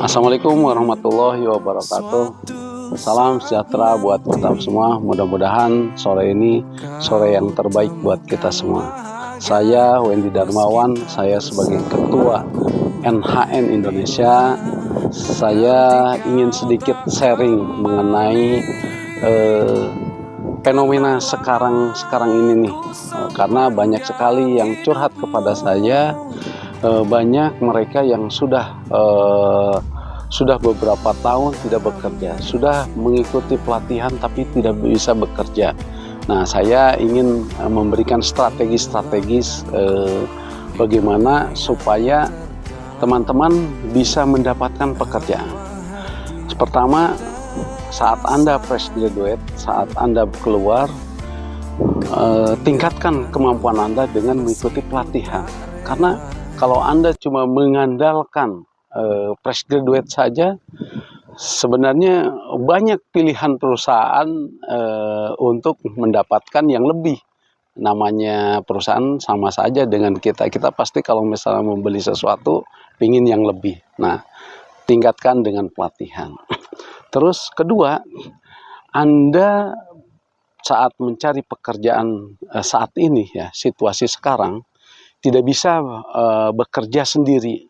Assalamualaikum warahmatullahi wabarakatuh. Salam sejahtera buat kita semua. Mudah-mudahan sore ini sore yang terbaik buat kita semua. Saya Wendy Darmawan, saya sebagai Ketua NHN Indonesia. Saya ingin sedikit sharing mengenai fenomena sekarang ini nih, karena banyak sekali yang curhat kepada saya. Banyak mereka yang sudah beberapa tahun tidak bekerja, sudah mengikuti pelatihan tapi tidak bisa bekerja. Nah, saya ingin memberikan strategi-strategis bagaimana supaya teman-teman bisa mendapatkan pekerjaan. Pertama, saat Anda fresh graduate, saat Anda keluar, tingkatkan kemampuan Anda dengan mengikuti pelatihan. Karena kalau Anda cuma mengandalkan fresh graduate saja, sebenarnya banyak pilihan perusahaan untuk mendapatkan yang lebih. Namanya perusahaan sama saja dengan kita. Kita pasti kalau misalnya membeli sesuatu, ingin yang lebih. Nah, tingkatkan dengan pelatihan. Terus kedua, Anda saat mencari pekerjaan saat ini, ya, situasi sekarang, tidak bisa bekerja sendiri.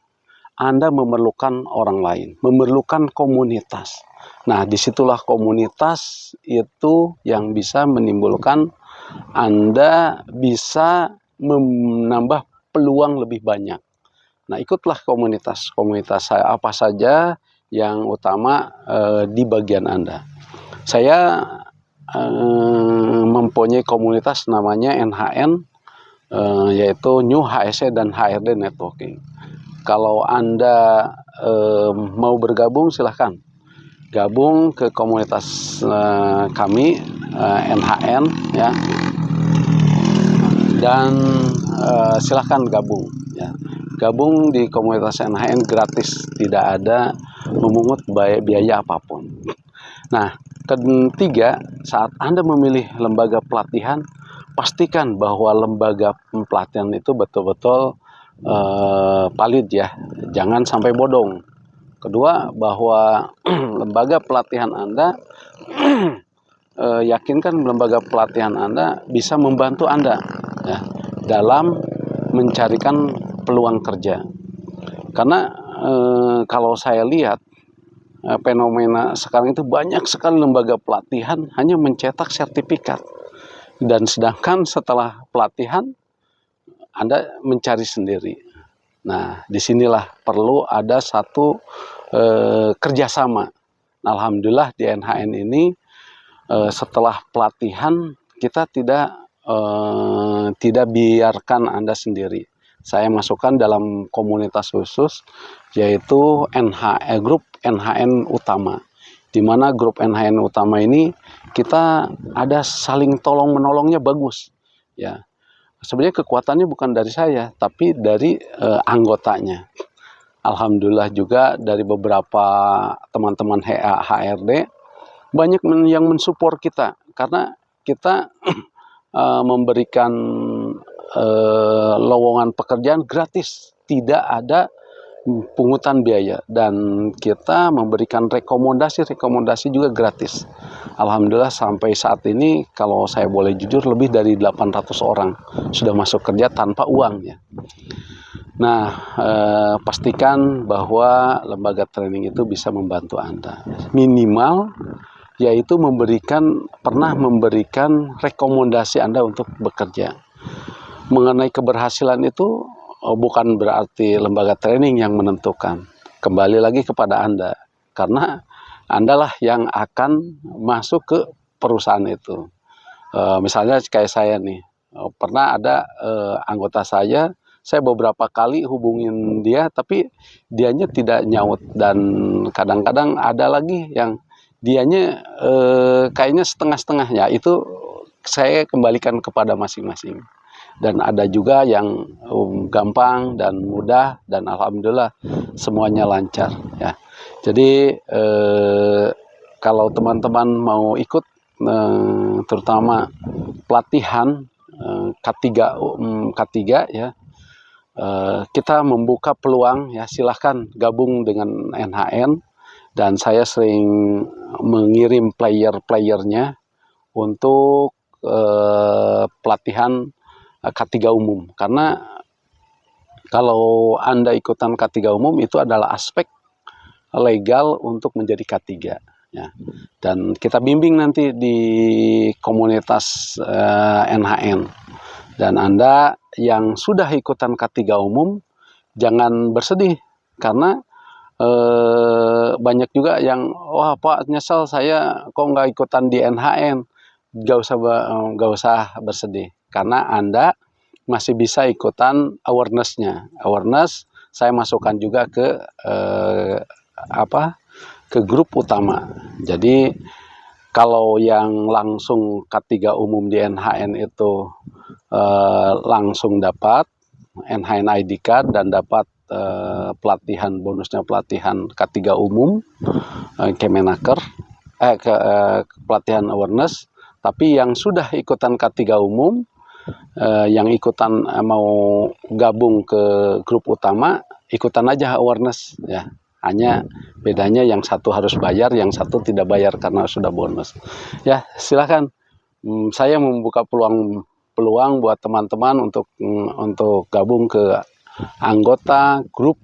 Anda memerlukan orang lain, memerlukan komunitas. Nah, disitulah komunitas itu yang bisa menimbulkan Anda bisa menambah peluang lebih banyak. Nah, ikutlah komunitas saya apa saja yang utama di bagian Anda. Saya mempunyai komunitas namanya NHN, yaitu New HSE dan HRD Networking. Kalau Anda mau bergabung, silahkan gabung ke komunitas kami NHN, ya, dan silahkan gabung, ya. Gabung di komunitas NHN gratis, tidak ada memungut biaya apapun. Nah, ketiga, saat Anda memilih lembaga pelatihan, pastikan bahwa lembaga pelatihan itu betul-betul valid, ya, jangan sampai bodong. Kedua, bahwa lembaga pelatihan Anda, yakinkan lembaga pelatihan Anda bisa membantu Anda, ya, dalam mencarikan peluang kerja. Karena kalau saya lihat fenomena sekarang itu banyak sekali lembaga pelatihan hanya mencetak sertifikat, dan sedangkan setelah pelatihan Anda mencari sendiri. Nah, disinilah perlu ada satu kerjasama. Alhamdulillah di NHN ini setelah pelatihan kita tidak biarkan Anda sendiri. Saya masukkan dalam komunitas khusus, yaitu grup NHN Utama. Di mana grup NHN Utama ini kita ada saling tolong menolongnya bagus, ya. Sebenarnya kekuatannya bukan dari saya, tapi dari anggotanya. Alhamdulillah juga dari beberapa teman-teman HRD banyak yang mensupport kita, karena kita memberikan lowongan pekerjaan gratis, tidak ada pungutan biaya, dan kita memberikan rekomendasi juga gratis. Alhamdulillah sampai saat ini kalau saya boleh jujur lebih dari 800 orang sudah masuk kerja tanpa uang, ya. Nah, pastikan bahwa lembaga training itu bisa membantu Anda. Minimal yaitu pernah memberikan rekomendasi Anda untuk bekerja. Mengenai keberhasilan itu bukan berarti lembaga training yang menentukan. Kembali lagi kepada Anda, karena Andalah yang akan masuk ke perusahaan itu. Misalnya kayak saya nih, pernah ada anggota saya beberapa kali hubungin dia, tapi dianya tidak nyaut, dan kadang-kadang ada lagi yang dianya kayaknya setengah-setengahnya. Itu saya kembalikan kepada masing-masing. Dan ada juga yang gampang dan mudah, dan alhamdulillah semuanya lancar, ya. Jadi kalau teman-teman mau ikut terutama pelatihan K3, ya, kita membuka peluang ya, silahkan gabung dengan NHN, dan saya sering mengirim player-playernya untuk pelatihan K3 umum, karena kalau Anda ikutan K3 umum itu adalah aspek legal untuk menjadi K3 ya. Dan kita bimbing nanti di komunitas NHN. Dan Anda yang sudah ikutan K3 umum jangan bersedih, karena banyak juga yang, wah Pak nyesel saya kok nggak ikutan di NHN. Gak usah bersedih, karena Anda masih bisa ikutan awareness-nya. Awareness saya masukkan juga ke ke grup utama. Jadi kalau yang langsung K3 umum di NHN itu langsung dapat NHN ID card dan dapat pelatihan, bonusnya pelatihan K3 umum Kemenaker, pelatihan awareness. Tapi yang sudah ikutan K3 umum, yang ikutan mau gabung ke grup utama, ikutan aja awareness ya. Hanya bedanya yang satu harus bayar, yang satu tidak bayar karena sudah bonus. Ya, silakan. Saya membuka peluang buat teman-teman untuk gabung ke anggota grup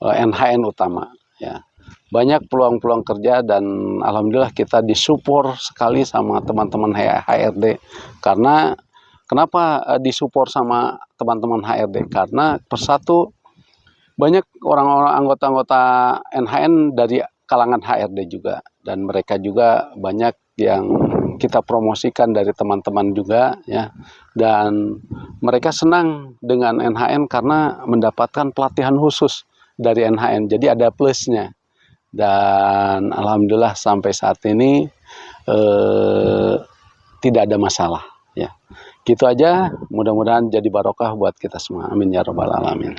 NHN utama ya. Banyak peluang-peluang kerja, dan alhamdulillah kita disupport sekali sama teman-teman HRD. Karena kenapa disupport sama teman-teman HRD? Karena persatu banyak orang-orang anggota-anggota NHN dari kalangan HRD juga, dan mereka juga banyak yang kita promosikan dari teman-teman juga ya, dan mereka senang dengan NHN karena mendapatkan pelatihan khusus dari NHN, jadi ada plusnya. Dan alhamdulillah sampai saat ini tidak ada masalah ya. Gitu aja, mudah-mudahan jadi barokah buat kita semua, amin ya rabbal alamin.